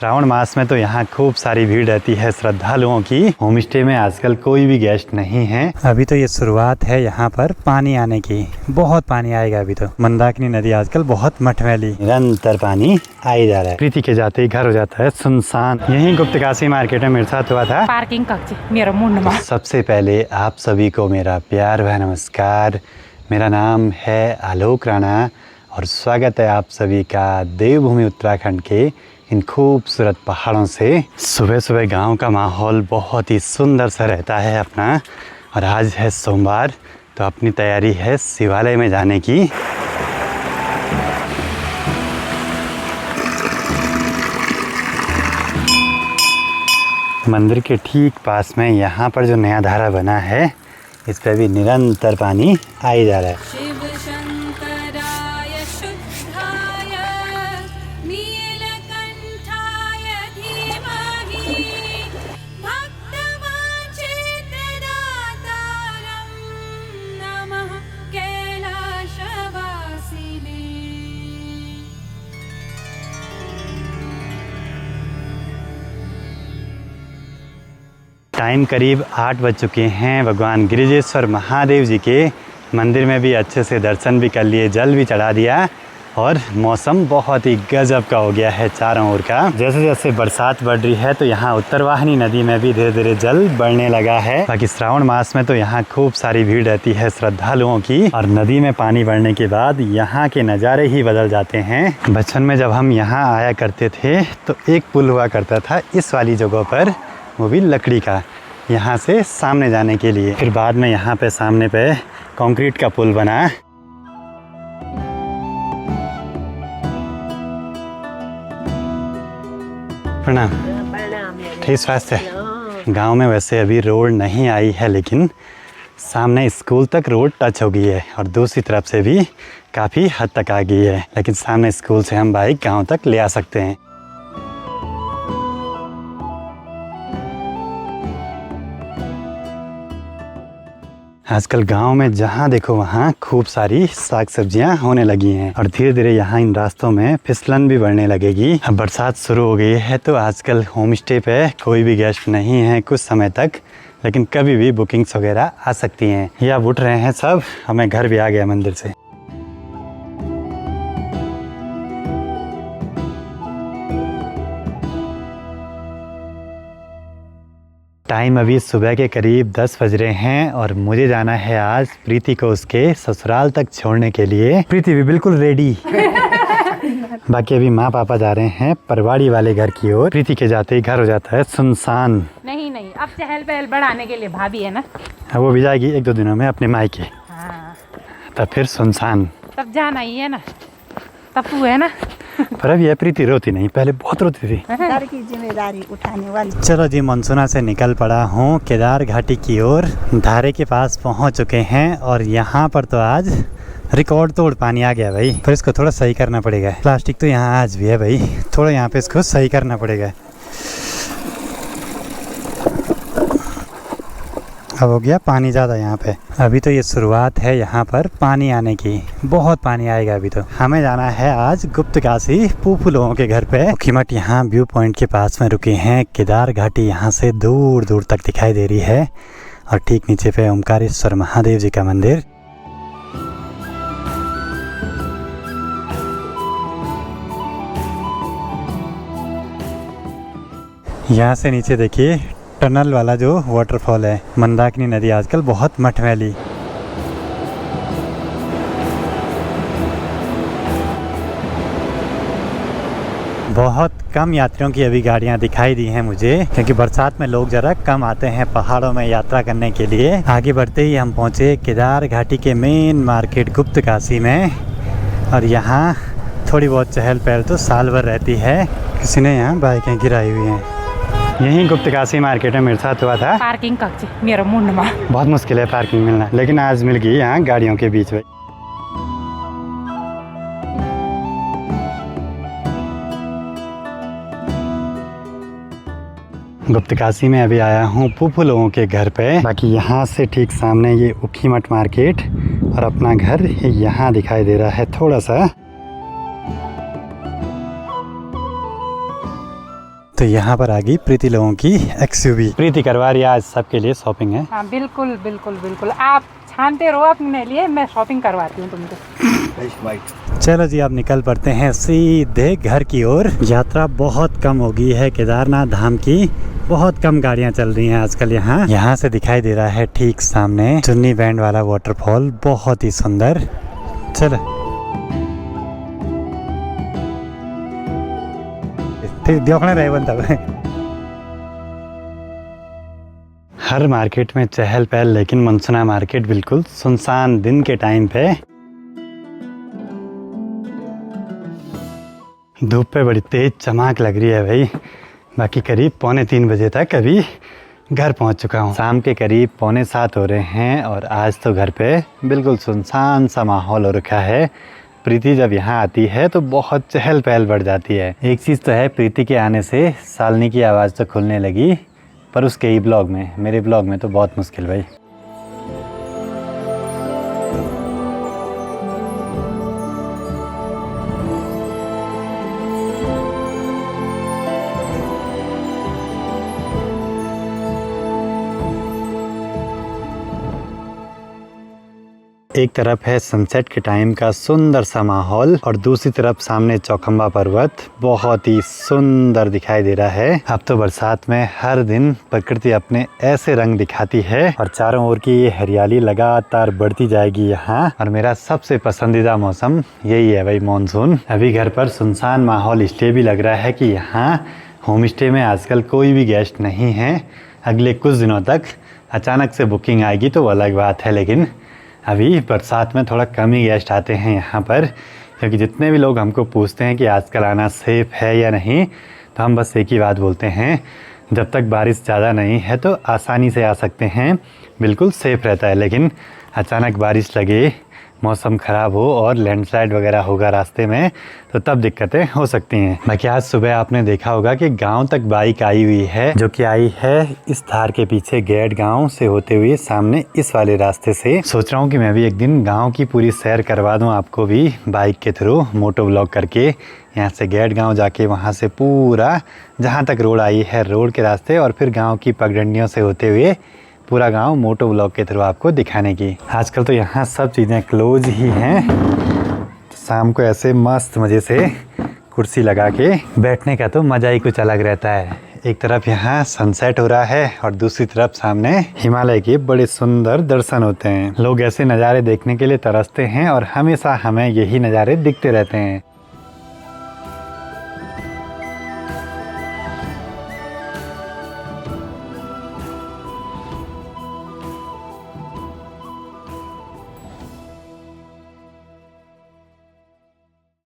श्रावण मास में तो यहाँ खूब सारी भीड़ रहती है श्रद्धालुओं की। होम स्टे में आजकल कोई भी गेस्ट नहीं है। अभी तो ये शुरुआत है यहाँ पर पानी आने की, बहुत पानी आएगा अभी तो। मंदाकिनी नदी आजकल बहुत मठमैली, निरंतर पानी आ ही जा रहा है। प्रीति के जाते ही घर हो जाता है सुनसान। यही गुप्तकाशी मार्केट में मेरे साथ हुआ था। पार्किंग मेरा मुंडमा। सबसे पहले आप सभी को मेरा प्यार व नमस्कार। मेरा नाम है आलोक राणा और स्वागत है आप सभी का देवभूमि उत्तराखंड के इन खूबसूरत पहाड़ों से। सुबह सुबह गांव का माहौल बहुत ही सुंदर सा रहता है अपना। और आज है सोमवार, तो अपनी तैयारी है शिवालय में जाने की। मंदिर के ठीक पास में यहाँ पर जो नया धारा बना है, इस पर भी निरंतर पानी आ ही जा रहा है। टाइम करीब 8 बज चुके हैं। भगवान गिरिजेश्वर महादेव जी के मंदिर में भी अच्छे से दर्शन भी कर लिए, जल भी चढ़ा दिया और मौसम बहुत ही गजब का हो गया है चारों ओर का। जैसे जैसे बरसात बढ़ रही है तो यहाँ उत्तरवाहिनी नदी में भी धीरे धीरे जल बढ़ने लगा है। बाकी श्रावण मास में तो यहाँ खूब सारी भीड़ रहती है श्रद्धालुओं की। और नदी में पानी बढ़ने के बाद यहाँ के नज़ारे ही बदल जाते हैं। बचपन में जब हम यहाँ आया करते थे तो एक पुल हुआ करता था इस वाली जगह पर, वो भी लकड़ी का, यहाँ से सामने जाने के लिए। फिर बाद में यहाँ पे सामने पे कंक्रीट का पुल बना। प्रणाम। ठीक स्वास्थ्य। गांव में वैसे अभी रोड नहीं आई है, लेकिन सामने स्कूल तक रोड टच हो गई है और दूसरी तरफ से भी काफ़ी हद तक आ गई है। लेकिन सामने स्कूल से हम बाइक गांव तक ले आ सकते हैं। आजकल गांव में जहां देखो वहां खूब सारी साग सब्जियां होने लगी हैं और धीरे धीरे यहाँ इन रास्तों में फिसलन भी बढ़ने लगेगी। अब बरसात शुरू हो गई है तो आजकल होम स्टे पे कोई भी गेस्ट नहीं है कुछ समय तक, लेकिन कभी भी बुकिंग्स वगैरह आ सकती हैं। ये अब उठ रहे हैं सब, हमें घर भी आ गया मंदिर से। टाइम अभी सुबह के करीब 10 बज रहे हैं और मुझे जाना है आज प्रीति को उसके ससुराल तक छोड़ने के लिए। प्रीति भी बिल्कुल रेडी। बाकी अभी माँ पापा जा रहे हैं परवाड़ी वाले घर की ओर। प्रीति के जाते ही घर हो जाता है सुनसान। नहीं अब चहल पहल बढ़ाने के लिए भाभी है ना, वो भी जाएगी 1-2 दिनों में अपने मायके। हाँ। तब फिर सुनसान। तब जाना ही है ना, तब तू है ना। पर अब यह प्रीति रोती नहीं, पहले बहुत रोती थी। घर की जिम्मेदारी उठाने वाली। चलो जी, मनसूना से निकल पड़ा हूँ केदार घाटी की ओर। धारे के पास पहुँच चुके हैं और यहाँ पर तो आज रिकॉर्ड तोड़ पानी आ गया भाई। पर इसको थोड़ा सही करना पड़ेगा। प्लास्टिक तो यहाँ आज भी है भाई, थोड़ा यहाँ पे इसको सही करना पड़ेगा। अब हो गया पानी ज़्यादा यहाँ पे। अभी तो ये शुरुआत है यहाँ पर पानी आने की, बहुत पानी आएगा अभी तो। हमें जाना है आज गुप्तकाशी फूफू लोगों के घर पे। खिमट यहाँ व्यू पॉइंट के पास में रुके हैं। केदार घाटी यहाँ से दूर दूर तक दिखाई दे रही है और ठीक नीचे पे ओमकारेश्वर महादेव जी का मंदिर। यहाँ से नीचे देखिए टनल वाला जो वाटरफॉल है। मंदाकिनी नदी आजकल बहुत मठमैली। बहुत कम यात्रियों की अभी गाड़ियां दिखाई दी हैं मुझे, क्योंकि बरसात में लोग ज़रा कम आते हैं पहाड़ों में यात्रा करने के लिए। आगे बढ़ते ही हम पहुँचे केदार घाटी के मेन मार्केट गुप्तकाशी में। और यहाँ थोड़ी बहुत चहल पहल तो साल भर रहती है। किसी ने यहाँ बाइकें गिराई हुई हैं। यही गुप्तकाशी मार्केट में मेरे साथ हुआ था। पार्किंग मेरा मुंडमा। बहुत मुश्किल है पार्किंग मिलना, लेकिन आज मिल गई यहाँ गाड़ियों के बीच में। गुप्तकाशी में अभी आया हूँ फूफू लोगों के घर पे। बाकी यहाँ से ठीक सामने ये उखीमठ मार्केट और अपना घर यहाँ दिखाई दे रहा है थोड़ा सा। तो यहाँ पर आ गई प्रीति लोगों की XUV। प्रीति करवा रही है आज सबके लिए शॉपिंग है। हाँ बिल्कुल बिल्कुल बिल्कुल, आप छानते रहो अपने लिए, मैं शॉपिंग करवाती हूँ तुमको। चलो जी, आप निकल पड़ते हैं सीधे घर की ओर। यात्रा बहुत कम हो गई है केदारनाथ धाम की, बहुत कम गाड़ियां चल रही हैं आजकल यहाँ। यहाँ से दिखाई दे रहा है ठीक सामने चुन्नी बैंड वाला वाटरफॉल, बहुत ही सुंदर। चलो देखने रहे बनता है। हर मार्केट में चहल पहल, लेकिन मनसुना मार्केट बिल्कुल सुनसान दिन के टाइम पे। धूप पे बड़ी तेज चमक लग रही है भाई। बाकी करीब 2:45 बजे तक अभी घर पहुंच चुका हूं। शाम के करीब 6:45 हो रहे हैं और आज तो घर पे बिल्कुल सुनसान सा माहौल हो रखा है। प्रीति जब यहाँ आती है तो बहुत चहल पहल बढ़ जाती है। एक चीज़ तो है, प्रीति के आने से सालनी की आवाज़ तो खुलने लगी, पर उसके ही ब्लॉग में, मेरे ब्लॉग में तो बहुत मुश्किल भाई। एक तरफ है सनसेट के टाइम का सुंदर सा माहौल और दूसरी तरफ सामने चौखंबा पर्वत बहुत ही सुंदर दिखाई दे रहा है। अब तो बरसात में हर दिन प्रकृति अपने ऐसे रंग दिखाती है और चारों ओर की ये हरियाली लगातार बढ़ती जाएगी यहाँ। और मेरा सबसे पसंदीदा मौसम यही है भाई, मानसून। अभी घर पर सुनसान माहौल इसलिए भी लग रहा है कि यहाँ होम स्टे में आजकल कोई भी गेस्ट नहीं है। अगले कुछ दिनों तक अचानक से बुकिंग आएगी तो वो अलग बात है, लेकिन अभी बरसात में थोड़ा कम ही गेस्ट आते हैं यहाँ पर। क्योंकि जितने भी लोग हमको पूछते हैं कि आजकल आना सेफ़ है या नहीं, तो हम बस एक ही बात बोलते हैं, जब तक बारिश ज़्यादा नहीं है तो आसानी से आ सकते हैं, बिल्कुल सेफ़ रहता है। लेकिन अचानक बारिश लगे, मौसम ख़राब हो और लैंडस्लाइड वगैरह होगा रास्ते में, तो तब दिक्कतें हो सकती हैं। बाकी आज सुबह आपने देखा होगा कि गांव तक बाइक आई हुई है, जो कि आई है इस धार के पीछे गेट गांव से होते हुए सामने इस वाले रास्ते से। सोच रहा हूँ कि मैं भी एक दिन गांव की पूरी सैर करवा दूँ आपको भी बाइक के थ्रू, मोटो व्लॉग करके। यहाँ से गेट गाँव जाके वहाँ से पूरा जहाँ तक रोड आई है रोड के रास्ते, और फिर गाँव की पगडंडियों से होते हुए पूरा गांव मोटो व्लॉग के थ्रू आपको दिखाने की। आजकल तो यहाँ सब चीज़ें क्लोज ही हैं, तो शाम को ऐसे मस्त मज़े से कुर्सी लगा के बैठने का तो मज़ा ही कुछ अलग रहता है। एक तरफ यहाँ सनसेट हो रहा है और दूसरी तरफ सामने हिमालय के बड़े सुंदर दर्शन होते हैं। लोग ऐसे नज़ारे देखने के लिए तरसते हैं और हमेशा हमें यही नज़ारे दिखते रहते हैं।